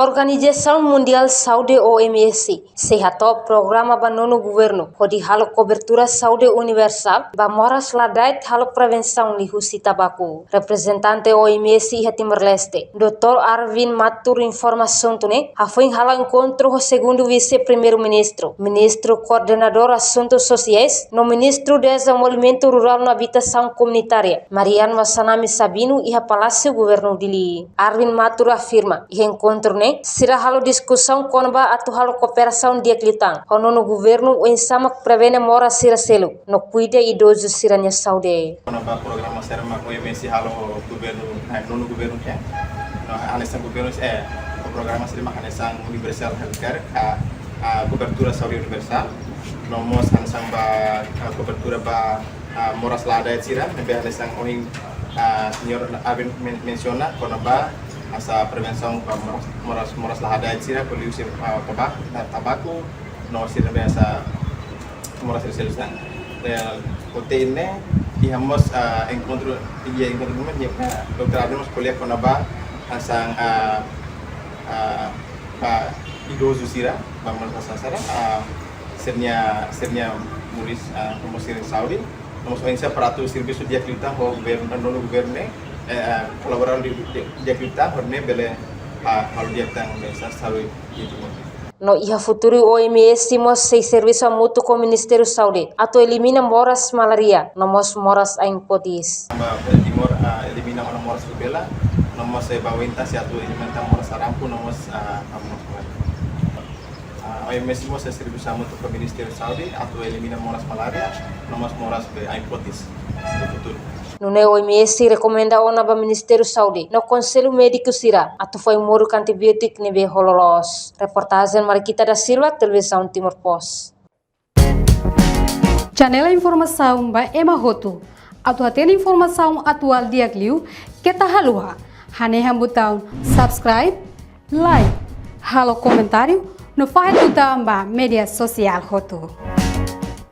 Organização Mundial Saúde OMS sehato programa banono governo hodi halo cobertura saúde universal ba moras ladait halo prevenção lihusi tabaco. Representante OMS iha Timor Leste, Dr. Arvin Matur informação tune hafoin halo encontro ho segundo vice-primeiro-ministro, ministro coordenador assuntos sociais, no ministro de Desenvolvimento Rural na Habitação Comunitária, Marian Wassanami Sabino iha Palácio Governo Dili. Arvin Matur afirma iha encontro ne sira halo discussão konba atu halo cooperação dia klitang hono no governo o ensama prevene mora sira selo no cuida idoso siranya saúde. Konba programa serma OMS halo governo no governo que anesan governo o programa serma anesan universal healthcare a cobertura saúde universal nomos anesan ba cobertura ba moras lada sira nebe anesan oing senhor Arvin menciona konba asa prevenção moras lahada sira polusi tabaco no sira biasa moras selesan proteine ihamos encontro Dr. Arvin mas kuliah konaba asang idoso sira bamul sasara sernya muris como sira saúde vamos pensar para tu serviço de aclita ho governo colaboraram de aclita horne bele hal dia tang desa saúde itu. No iha futuro OMS mos sei serviço mútuo com o Ministério Saúde atau elimina moras malaria nomos moras aing potis. Timor elimina moras rubella nomos bawinta si atu elimina moras sarampu nomos OMS mos serviço mútuo com o Ministério Saúde atau elimina moras malaria nomos moras aing potis no futuro. No OMS recomenda ona ba Ministério Saúde no Conselho Médico Sira atau foi moro antibiótico nebe hololos. Reportagem Marquita da Silva, Televisão Timor Post. Janela informação ba Emma Hotu. Atau atena informação atual dia kliu kita halua. Haneha butang subscribe, like, halo comentário no file butang ba media sosial Hotu.